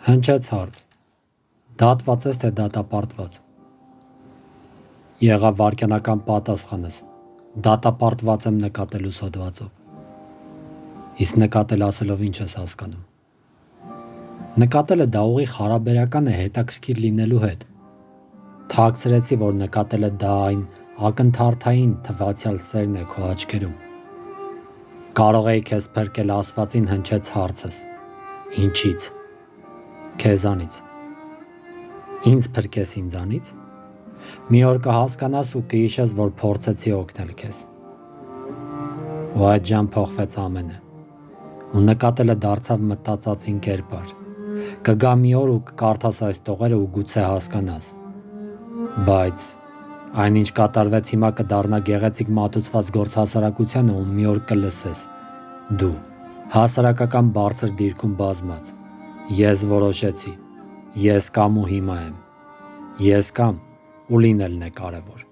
Հնչեց հարց. դատված ես թե դատապարտված։ Եղավ վայրկենական պատասխանս. դատապարտված եմ նկատելուս հոդվածով։ Իսկ նկատել ասելով ինչ ես հասկանում։ Նկատելը դա ուղիղ հարաբերական է հետաքրքիր լինելու հետ։ Թաքցրեցի, որ նկատելը դա այն ակնթարթային թվացյալ սերն է քո աչքերում։ Կարող էի քեզ փրկել ասվածին հնչեց հարցս. ինչից։ Քեզանից։ Ինձ փրկես ինձանից։ Մի օր կհասկանաս ու կհիշես, որ փորձեցի օգնել քեզ։ Ու այդժամ փոխվեց ամենը։ Ու նկատելը դարձավ մտածածին կերպար։ Կգա մի օր ու կկարդաս այս տողերը ու գուցե հասկանաս։ Բայց այնինչ կատարվեց հիմա կդառնա գեղեցիկ մատուցված գործ հասարակությանը ու մի օր կլսես։ Դու հասարակական բարձր դիրքում բազմած։ Ես որոշեցի։ Ես կամ ու հիմա եմ։ Ես կամ ու լինելն է կարևոր։